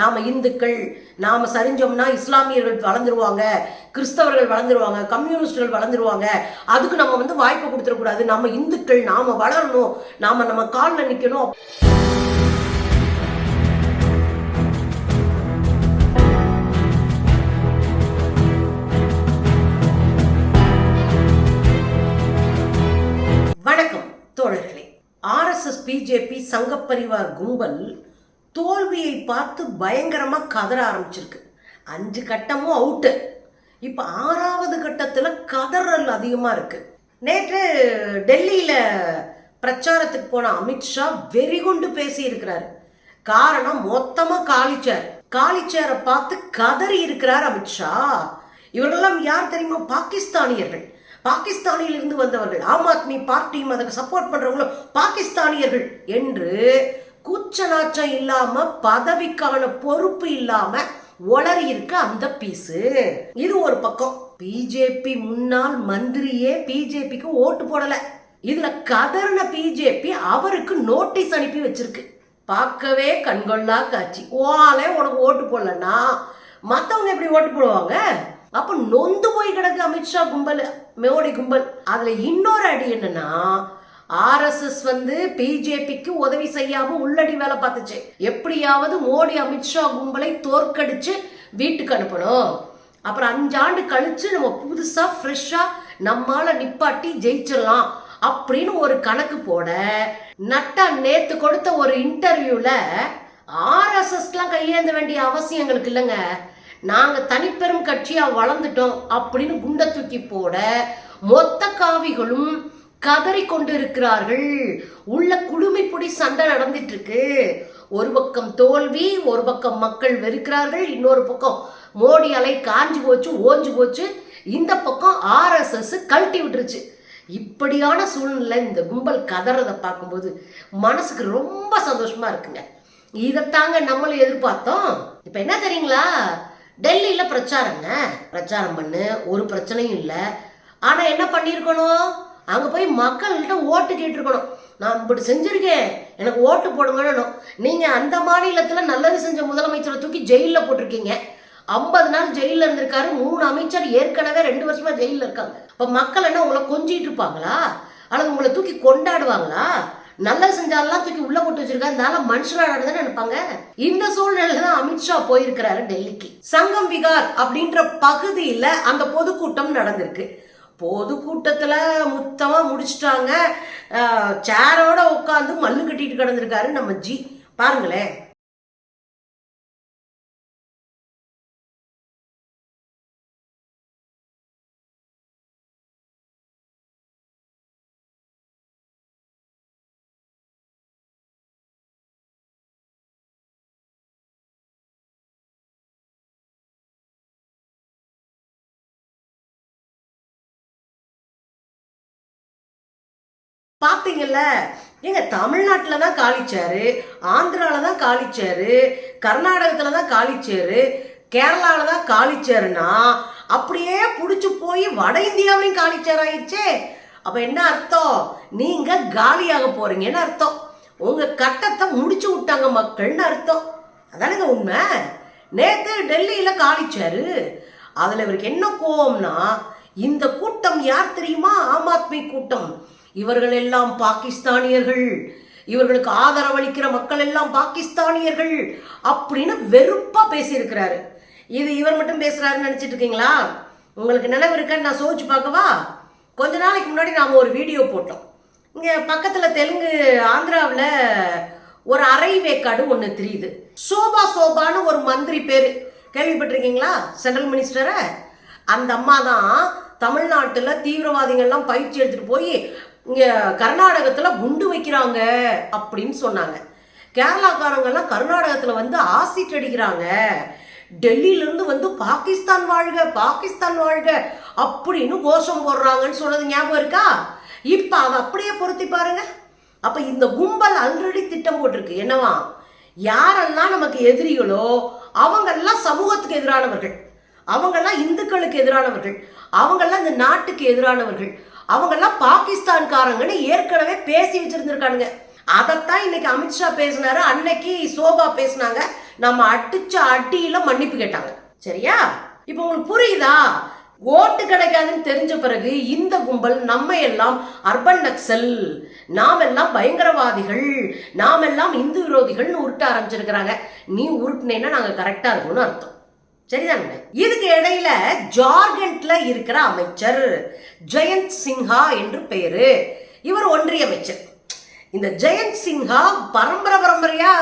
நாம இந்துக்கள் நாம சரிஞ்சோம்னா இஸ்லாமியர்கள் வளர்ந்துருவாங்க, கிறிஸ்தவர்கள் வளர்ந்துருவாங்க, கம்யூனிஸ்டுகள் வளர்ந்துருவாங்க, அதுக்கு நம்ம வந்து வாய்ப்பு கொடுத்துடக்கூடாது, நம்ம இந்துக்கள் நாம வளரணும், நாம நம்ம காலில் நிற்கணும். வணக்கம் தோழர்களே. RSS பிஜேபி சங்கப்பரிவார் கும்பல் தோல்வியை பார்த்து பயங்கரமா கதற ஆரம்பிச்சிருக்கு. 5 கட்டமும் அவுட்டு. இப்ப 6வது கட்டத்துல கதறல் அதிகமா இருக்கு. நேற்று டெல்லியில பிரச்சாரத்துக்கு போன அமித்ஷா வெறிகுண்டு பேசி இருக்கிறாரு. காரணம் மொத்தமா காலிச்சேரை பார்த்து கதறி இருக்கிறார் அமித்ஷா. இவர்களெல்லாம் யார் தெரியுமா? பாகிஸ்தானியர்கள், பாகிஸ்தானிலிருந்து வந்தவர்கள், ஆம் ஆத்மி பார்ட்டியும் அதுக்கு சப்போர்ட் பண்றவங்களும் பாகிஸ்தானியர்கள் என்று கூச்ச நாச்சம் இல்லாம பதவிக்கான பொறுப்பு இல்லாம ஒளறி இருக்க அந்த பீஸு. இது ஒரு பக்கம். பிஜேபி முன்னாள் மந்திரியே பிஜேபிக்கு ஓட்டு போடல. இதுல கதர்ன பிஜேபி அவருக்கு நோட்டீஸ் அனுப்பி வச்சிருக்கு. பார்க்கவே கண்கொள்ளா காட்சி. ஓலே உனக்கு ஓட்டு போடலன்னா மத்தவங்க எப்படி ஓட்டு போடுவாங்க? அப்ப நொந்து போய் கிடக்கு அமித்ஷா கும்பல், மோடி கும்பல். அதுல இன்னொரு அடி என்னன்னா, RSS வந்து பிஜேபிக்கு உதவி செய்யாம உள்ளடி வேலை பார்த்துச்சு. எப்படியாவது மோடி அமித்ஷா கும்பலை தோற்கடிச்சு வீட்டுக்கு அனுப்பணும். அப்புறம் 5 ஆண்டு கழிச்சு நம்ம புதுசா ஃப்ரெஷ்ஷா நம்மால நிப்பாட்டி ஜெயிச்சிடலாம் அப்படின்னு ஒரு கணக்கு போட நட்டா நேத்து கொடுத்த ஒரு இன்டர்வியூல RSSலாம் கையேந்த வேண்டிய அவசியம் எங்களுக்கு இல்லைங்க, நாங்க தனிப்பெரும் கட்சியா வளர்ந்துட்டோம் அப்படின்னு குண்டை தூக்கி போட மொத்த காவிகளும் கதறி கொண்டு இருக்கிறார்கள். உள்ள குடுமிப்புடி சண்டை நடந்துட்டு இருக்கு. ஒரு பக்கம் தோல்வி, ஒரு பக்கம் மக்கள் வெறுக்கிறார்கள், இன்னொரு பக்கம் மோடி அலை காஞ்சி போச்சு, ஓஞ்சு போச்சு, இந்த பக்கம் RSS கழட்டி விட்டுருச்சு. இப்படியான சூழ்நிலை இந்த கும்பல் கதறதை பார்க்கும்போது மனசுக்கு ரொம்ப சந்தோஷமா இருக்குங்க. இதைத்தாங்க நம்மளும் எதிர்பார்த்தோம். இப்ப என்ன தெரியுங்களா, டெல்லியில பிரச்சாரம் பண்ணு, ஒரு பிரச்சனையும் இல்லை. ஆனா என்ன பண்ணிருக்கணும், அங்க போய் மக்கள்கிட்ட ஓட்டு கேட்டிருக்கணும். நான் இப்படி செஞ்சிருக்கேன், எனக்கு ஓட்டு போடுங்கன்னு. நீங்க அந்த மாநிலத்துல நல்லது செஞ்ச முதலமைச்சரை தூக்கி ஜெயில போட்டிருக்கீங்க. 50 நாள் ஜெயில இருந்திருக்காரு. 3 அமைச்சர் ஏற்கனவே 2 வருஷமா ஜெயில இருக்காங்க. அப்ப மக்கள் என்ன உங்களை கொஞ்சிட்டு இருப்பாங்களா, அல்லது உங்களை தூக்கி கொண்டாடுவாங்களா? நல்லது செஞ்சாலாம் தூக்கி உள்ள போட்டு வச்சிருக்காரு, அதனால மனுஷனாடுதான் நினைப்பாங்க. இந்த சூழ்நிலையில தான் அமித்ஷா போயிருக்கிறாரு டெல்லிக்கு. சங்கம் விகார் அப்படின்ற பகுதியில அந்த பொதுக்கூட்டம் நடந்திருக்கு. பொதுக்கூட்டத்துல மொத்தமா முடிச்சுட்டாங்க. சேரோட உட்காந்து மல்லு கட்டிட்டு கிடந்திருக்காரு நம்ம ஜி. பாருங்களேன். பாத்தீங்கல்ல, எங்க தமிழ்நாட்டில் தான் காலிச்சாரு, ஆந்திரால தான் காலிச்சாரு, கர்நாடகத்துல தான் காலிச்சாரு, கேரளால தான் காலிச்சாருன்னா அப்படியே புடிச்சு போய் வட இந்தியாவிலையும் காலிச்சார் ஆயிடுச்சே. அப்ப என்ன அர்த்தம்? நீங்க காலியாக போறீங்கன்னு அர்த்தம். உங்க கட்டத்தை முடிச்சு விட்டாங்க மக்கள்னு அர்த்தம். அதானுங்க உண்மை. நேத்து டெல்லியில காலிச்சாரு. அதுல இவருக்கு என்ன கோவம்னா, இந்த கூட்டம் யார் தெரியுமா? ஆம் ஆத்மி கூட்டம். இவர்கள் எல்லாம் பாகிஸ்தானியர்கள், இவர்களுக்கு ஆதரவளிக்கிற மக்கள் எல்லாம் பாகிஸ்தானியர்கள் அப்படின்னு வெறுப்பா பேசியிருக்கிறாரு. இது இவர் மட்டும் பேசுறாருன்னு நினைச்சிட்டு இருக்கீங்களா? உங்களுக்கு நினைவு இருக்கன்னு நான் சோதிச்சு பார்க்கவா? கொஞ்ச நாளைக்கு முன்னாடி நாம ஒரு வீடியோ போட்டோம். இங்க பக்கத்துல தெலுங்கு ஆந்திராவில் ஒரு அரை வேக்காடு ஒன்று தெரியுது. சோபான்னு ஒரு மந்திரி பேரு கேள்விப்பட்டிருக்கீங்களா? சென்ட்ரல் மினிஸ்டரை. அந்த அம்மா தான் தமிழ்நாட்டில் தீவிரவாதிகள்லாம் பயிற்சி எடுத்துட்டு போய் இங்க கர்நாடகத்துல குண்டு வைக்கிறாங்க அப்படின்னு சொன்னாங்க. கேரளாக்காரங்கெல்லாம் கர்நாடகத்துல வந்து ஆசிட் அடிக்கிறாங்க. டெல்லியில இருந்து வந்து பாகிஸ்தான் வாழ்க, பாகிஸ்தான் வாழ்க அப்படின்னு கோஷம் போடுறாங்கன்னு சொன்னது ஞாபகம் இருக்கா? இப்ப அதை அப்படியே பொருத்தி பாருங்க. அப்ப இந்த கும்பல் ஆல்ரெடி திட்டம் போட்டிருக்கு. என்னவா, யாரெல்லாம் நமக்கு எதிரிகளோ அவங்கெல்லாம் சமூகத்துக்கு எதிரானவர்கள், அவங்கெல்லாம் இந்துக்களுக்கு எதிரானவர்கள், அவங்கெல்லாம் இந்த நாட்டுக்கு எதிரானவர்கள், அவங்கெல்லாம் பாகிஸ்தான்காரங்கன்னு ஏற்கனவே பேசி வச்சிருந்திருக்கானுங்க. அதைத்தான் இன்னைக்கு அமித்ஷா பேசினாரு, அன்னைக்கு சோபா பேசினாங்க, நம்ம அடிச்ச அடியில மன்னிப்பு கேட்டாங்க. சரியா? இப்ப உங்களுக்கு புரியுதா? ஓட்டு கிடைக்காதுன்னு தெரிஞ்ச பிறகு இந்த கும்பல் நம்ம எல்லாம் அர்பன் நக்சல், நாம் எல்லாம் பயங்கரவாதிகள், நாம் எல்லாம் இந்து விரோதிகள்னு உருட்ட ஆரம்பிச்சிருக்கிறாங்க. நீ உருட்டுனேன்னா நாங்க கரெக்டா இருக்கணும்னு அர்த்தம். சரிதாங்க? இதுக்கு இடையில ஜார்க்கண்ட்ல இருக்கிற அமைச்சர் ஜெயந்த் சின்ஹா என்று பெயரு. இவர் ஒன்றிய அமைச்சர். இந்த ஜெயந்த் சின்ஹா பரம்பரையா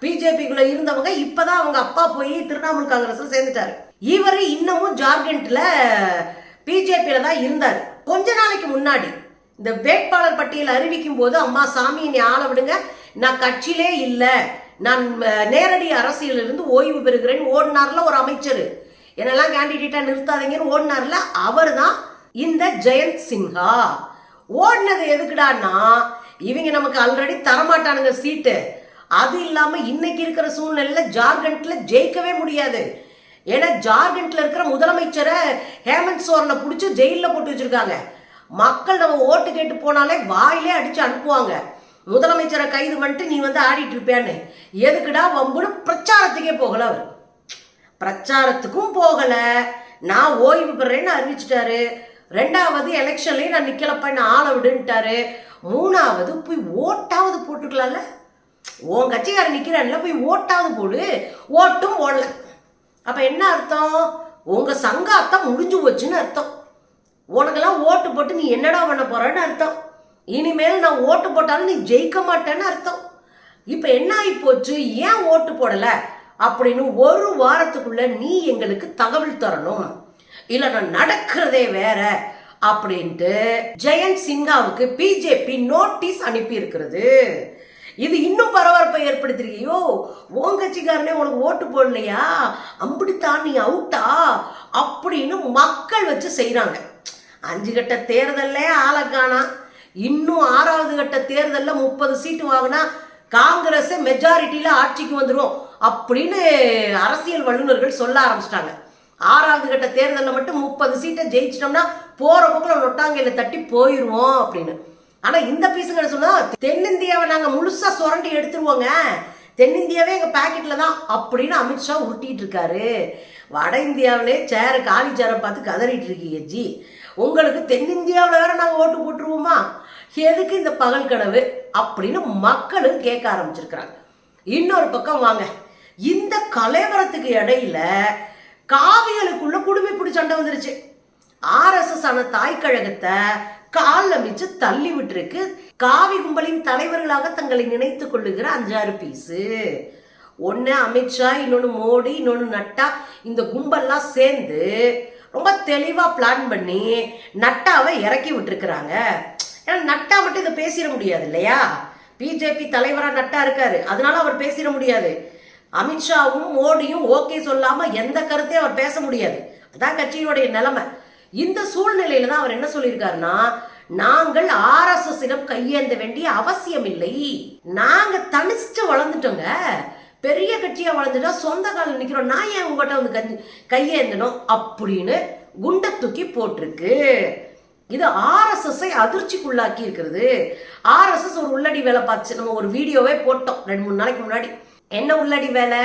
பிஜேபிக்குள்ள இருந்தவங்க. இப்பதான் அவங்க அப்பா போய் திரிணாமுல் காங்கிரஸ்ல சேர்ந்துட்டாரு. இவர் இன்னமும் ஜார்க்கண்ட்ல பிஜேபியில தான் இருந்தார். கொஞ்ச நாளைக்கு முன்னாடி இந்த வேட்பாளர் பட்டியல் அறிவிக்கும் போது, அம்மா சாமி நீ ஆள விடுங்க, நான் கட்சியிலே இல்லை, நான் நேரடி அரசியலிருந்து ஓய்வு பெறுகிறேன் ஓடினார்ல ஒரு அமைச்சர். என்னெல்லாம் கேண்டிடேட்டா நிறுத்தாதீங்கன்னு ஓடினார்ல, அவர் தான் இந்த ஜெயந்த் சின்ஹா. ஓடினது எதுக்குடான்னா, இவங்க நமக்கு ஆல்ரெடி தரமாட்டானுங்க சீட்டு. அது இல்லாம இன்னைக்கு இருக்கிற சூழ்நிலையில ஜார்க்கண்ட்ல ஜெயிக்கவே முடியாது. ஏன்னா ஜார்க்கண்ட்ல இருக்கிற முதலமைச்சரை ஹேமந்த் சோரனை பிடிச்சி ஜெயில போட்டு வச்சிருக்காங்க. மக்கள் நம்ம ஓட்டு கேட்டு போனாலே வாயிலே அடிச்சு அனுப்புவாங்க. முதலமைச்சரை கைது பண்ணிட்டு நீ வந்து ஆடிட்டு இருப்பியான்னு. எதுக்குடா வம்புன்னு பிரச்சாரத்துக்கே போகல. அவர் பிரச்சாரத்துக்கும் போகல, நான் ஓய்வு பெறேன்னு அறிவிச்சிட்டாரு. ரெண்டாவது எலெக்ஷன்லயும் நான் நிக்கலப்பா என்ன ஆள விடுன்ட்டாரு. மூணாவது போய் ஓட்டாவது போட்டுக்கலாம்ல, உன் கட்சிக்காரன் நிக்கிறான்ல, போய் ஓட்டாவது போடு. ஓட்டும் போடல. அப்ப என்ன அர்த்தம்? உங்க சங்காத்தம் முடிஞ்சு போச்சுன்னு அர்த்தம். உனக்கெல்லாம் ஓட்டு போட்டு நீ என்னடா பண்ண போறன்னு அர்த்தம். இனிமேல் நான் ஓட்டு போட்டாலும் நீ ஜெயிக்க மாட்டேன்னு அர்த்தம். இப்ப என்ன ஆகி போச்சு, ஏன் ஓட்டு போடல அப்படின்னு ஒரு வாரத்துக்குள்ள நீ எங்களுக்கு தகவல் தரணும், இல்ல நான் நடக்கிறதே வேற அப்படின்ட்டு ஜெயந்த் சின்ஹாவுக்கு பிஜேபி நோட்டீஸ் அனுப்பி இருக்கிறது. இது இன்னும் பரபரப்பை ஏற்படுத்திருக்கியோ, உன் கட்சிக்காரனே உனக்கு ஓட்டு போடலையா, அம்பிடித்தான் நீ அவுட்டா அப்படின்னு மக்கள் வச்சு செய்யறாங்க. 5 கட்ட தேர்தல்ல ஆளக்கானா, இன்னும் 6வது கட்ட தேர்தல்ல 30 சீட்டு வாங்கினா காங்கிரஸ் மெஜாரிட்டியில ஆட்சிக்கு வந்துடும் அப்படின்னு அரசியல் வல்லுநர்கள் சொல்ல ஆரம்பிச்சிட்டாங்க. 6வது கட்ட தேர்தலில் மட்டும் 30 சீட்டை ஜெயிச்சிட்டோம்னா போற போக்குல நொட்டாங்கையில தட்டி போயிருவோம் அப்படின்னு. ஆனா இந்த பீஸுங்க சொன்னா, தென்னிந்தியாவை நாங்க முழுசா சுரண்டி எடுத்துருவோங்க, தென்னிந்தியாவே எங்க பாக்கெட்ல தான் அப்படின்னு அமித்ஷா உருட்டிட்டு இருக்காரு. வட இந்தியாவிலே சேர காலி சேரை பார்த்து கதறிட்டு இருக்கீங்க ஜி. உங்களுக்கு தென்னிந்தியாவில் வேற நாங்க ஓட்டு போட்டுருவோமா, எதுக்கு இந்த பகல் கனவு அப்படின்னு மக்களும் கேட்க ஆரம்பிச்சிருக்கிறாங்க. இன்னொரு பக்கம் வாங்க, இந்த கலைவரத்துக்கு இடையில காவிகளுக்குள்ள குடும்பிப்பிடி சண்டை வந்துருச்சு. ஆர்எஸ்எஸ் ஆன தாய் கழகத்தை காலில் மிச்சு தள்ளி விட்டுருக்கு. காவி கும்பலின் தலைவர்களாக தங்களை நினைத்துக் கொள்ளுகிற 5-6 பீஸு. ஒன்னு அமித்ஷா, இன்னொன்னு மோடி, இன்னொன்னு நட்டா. இந்த கும்பல்லாம் சேர்ந்து ரொம்ப தெளிவா பிளான் பண்ணி நட்டாவை இறக்கி விட்டுருக்குறாங்க. ஏன்னா நட்டா மட்டும் இதை பேசிட முடியாது இல்லையா, பிஜேபி தலைவரா நட்டா இருக்காரு, அதனால அவர் பேசிட முடியாது. அமித்ஷாவும் மோடியும் ஓகே சொல்லாம எந்த கருத்தையும் அவர் பேச முடியாது. அதான் கட்சியினுடைய நிலைமை. இந்த சூழ்நிலையில தான் அவர் என்ன சொல்லியிருக்காருன்னா, நாங்கள் ஆர்எஸ்எஸ் கையேந்த வேண்டிய அவசியம் இல்லை, நாங்க தனிச்சு வளர்ந்துட்டோங்க, பெரிய கட்சியா வளர்ந்துட்டா சொந்த காலில் நிக்கிறோம், நான் ஏன் உங்ககிட்ட வந்து கையேந்தணும் அப்படின்னு குண்டை தூக்கி போட்டிருக்கு. இது ஆர்எஸ்எஸ் அதிர்ச்சிக்குள்ளாக்கி இருக்கிறது. ஆர்எஸ்எஸ் ஒரு உள்ளடி வேலை பார்த்து நம்ம ஒரு வீடியோவே போட்டோம் 2-3 நாளைக்கு முன்னாடி. என்ன உள்ளடி வேலை,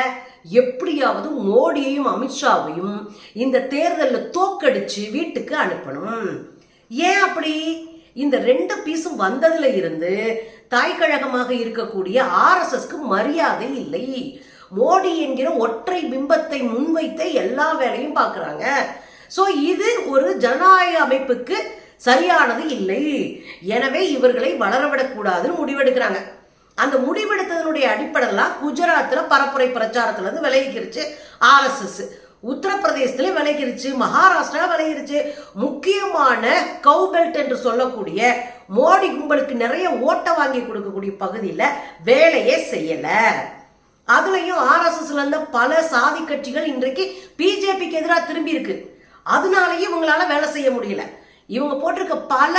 எப்படியாவது மோடியையும் அமித்ஷாவையும் இந்த தேர்தலில் தோக்கடிச்சு வீட்டுக்கு அனுப்பணும். ஏன் அப்படி? இந்த 2 பீஸும் வந்ததுல இருந்து தாய்க்கழகமாக இருக்கக்கூடிய ஆர்எஸ்எஸ்க்கு மரியாதை இல்லை. மோடி என்கிற ஒற்றை பிம்பத்தை முன்வைத்த எல்லா வேலையும் பார்க்கறாங்க. சோ இது ஒரு ஜனநாயக அமைப்புக்கு சரியானது இல்லை. எனவே இவர்களை வளரவிடக்கூடாதுன்னு முடிவெடுக்கிறாங்க. அந்த முடிவெடுத்ததனுடைய அடிப்படையெல்லாம் குஜராத்ல பரப்புரை பிரச்சாரத்துல இருந்து விலகிருச்சு ஆர்எஸ்எஸ், உத்தரப்பிரதேசத்துல விலகிருச்சு, மகாராஷ்டிரா விலகிருச்சு. முக்கியமான கவுபெல்ட் என்று சொல்லக்கூடிய மோடி கும்பலுக்கு நிறைய ஓட்ட வாங்கி கொடுக்கக்கூடிய பகுதியில வேலையே செய்யல. அதுலயும் ஆர்எஸ்எஸ்ல இருந்த பல சாதி கட்சிகள் இன்றைக்கு பிஜேபிக்கு எதிராக திரும்பி இருக்கு. அதனாலயும் இவங்களால வேலை செய்ய முடியல. இவங்க போட்டிருக்க பல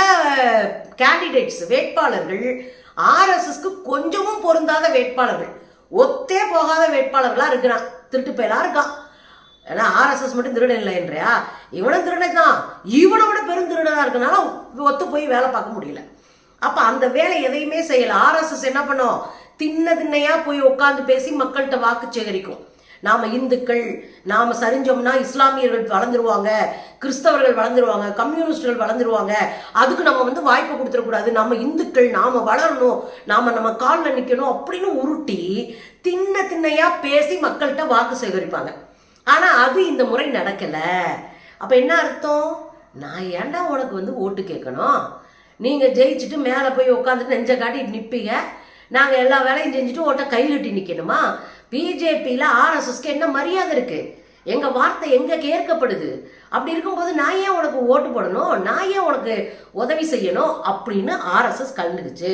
கேண்டிடேட்ஸ் வேட்பாளர்கள் ஆர்எஸ்எஸ்க்கு கொஞ்சமும் பொருந்தாத வேட்பாளர்கள், ஒத்தே போகாத வேட்பாளர்களா இருக்கிறான். திருட்டு பயலா இருக்கான். ஏன்னா ஆர்எஸ்எஸ் மட்டும் திருடன் இல்லை என்றையா, இவனும் திருடன் தான், இவனோட பெருந்திருடனா இருக்கனால ஒத்து போய் வேலை பார்க்க முடியல. அப்ப அந்த வேலை எதையுமே செய்யல. ஆர்எஸ்எஸ் என்ன பண்ணும், தின்னையா போய் உட்காந்து பேசி மக்கள்கிட்ட வாக்கு சேகரிக்கும். நாம இந்துக்கள், நாம சரிஞ்சோம்னா இஸ்லாமியர்கள் வளர்ந்துருவாங்க, கிறிஸ்தவர்கள் வளர்ந்துருவாங்க, கம்யூனிஸ்டுகள் வளர்ந்துருவாங்க, அதுக்கு நம்ம வந்து வாய்ப்பு கொடுத்துடக்கூடாது, நம்ம இந்துக்கள் நாம வளரணும், நம்ம காலில் நிற்கணும் அப்படின்னு உருட்டி திண்ணையா பேசி மக்கள்கிட்ட வாக்கு சேகரிப்பாங்க. ஆனா அது இந்த முறை நடக்கல. அப்ப என்ன அர்த்தம்? நான் ஏன்டா உனக்கு வந்து ஓட்டு கேட்கணும்? நீங்க ஜெயிச்சுட்டு மேலே போய் உட்காந்துட்டு நெஞ்ச காட்டிட்டு நிற்பீங்க, நாங்க எல்லா வேலையும் செஞ்சுட்டு ஓட்ட கை கட்டி நிற்கணுமா? பிஜேபியில் ஆர்எஸ்எஸ்க்கு என்ன மரியாதை இருக்கு? எங்க வார்த்தை எங்க கேட்கப்படுது? அப்படி இருக்கும்போது நான் ஏன் உனக்கு ஓட்டு போடணும், நான் ஏன் உனக்கு உதவி செய்யணும் அப்படின்னு ஆர்எஸ்எஸ் கலந்துக்குச்சு.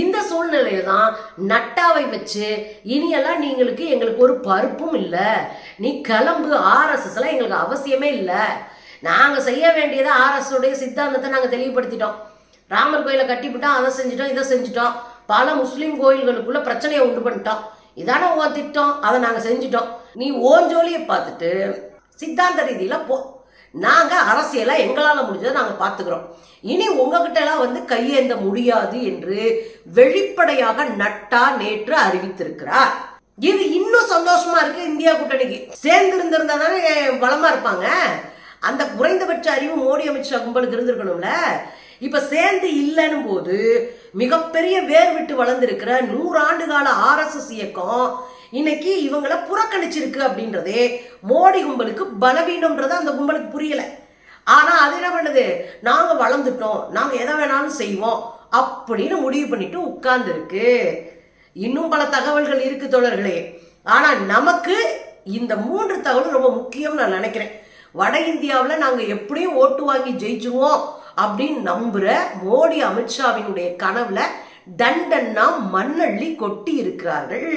இந்த சூழ்நிலையில தான் நட்டாவை வச்சு இனியெல்லாம் எங்களுக்கு ஒரு பருப்பும் இல்லை, நீ கிளம்பு, ஆர்எஸ்எஸ்லாம் எங்களுக்கு அவசியமே இல்லை, நாங்க செய்ய வேண்டியதை ஆர்எஸ் உடைய சித்தாந்தத்தை நாங்க தெளிவுபடுத்திட்டோம், ராமர் கோயிலை கட்டிவிட்டோம், அதை செஞ்சுட்டோம், இதை செஞ்சுட்டோம், பல முஸ்லீம் கோயில்களுக்குள்ள பிரச்சனையை உண்டு பண்ணிட்டோம், இதான உன் திட்டம், அதை நாங்க செஞ்சுட்டோம், நீ ஓஞ்சோலியை பார்த்துட்டு சித்தாந்த ரீதியில போ, நாங்க அரசியலை எங்களால முடிஞ்சதை நாங்க பாத்துக்கிறோம், இனி உங்ககிட்ட எல்லாம் வந்து கையேந்த முடியாது என்று வெளிப்படையாக நட்டா நேற்று அறிவித்திருக்கிறார். இது இன்னும் சந்தோஷமா இருக்கு. இந்தியா கூட்டணிக்கு சேர்ந்து இருந்திருந்தா தானே பலமா இருப்பாங்க. அந்த குறைந்தபட்ச அறிவு மோடி அமித்ஷா கும்பலுக்கு இருந்திருக்கணும்ல. இப்ப சேர்ந்து இல்லைன்னு போது மிகப்பெரிய வேர் விட்டு வளர்ந்திருக்கிற 100 ஆண்டு கால ஆர்எஸ்எஸ் இயக்கம் இன்னைக்கு இவங்களை புறக்கணிச்சிருக்கு அப்படின்றதே மோடி கும்பலுக்கு பலவீனம்ன்றது அந்த கும்பலுக்கு புரியல. ஆனா அது என்ன பண்ணுது, நாங்க வளர்ந்துட்டோம், நாங்க எதை வேணாலும் செய்வோம் அப்படின்னு முடிவு பண்ணிட்டு உட்கார்ந்து இருக்கு. இன்னும் பல தகவல்கள் இருக்கு தோழர்களே. ஆனா நமக்கு இந்த 3 தகவல் ரொம்ப முக்கியம் நான் நினைக்கிறேன். வட இந்தியாவில் நாங்க எப்படியும் ஓட்டு வாங்கி ஜெயிச்சுவோம் அப்படின்னு நம்புற மோடி அமித்ஷாவினுடைய கனவுல டண்டன்னா மண்ணள்ளி கொட்டி இருக்கிறார்கள்.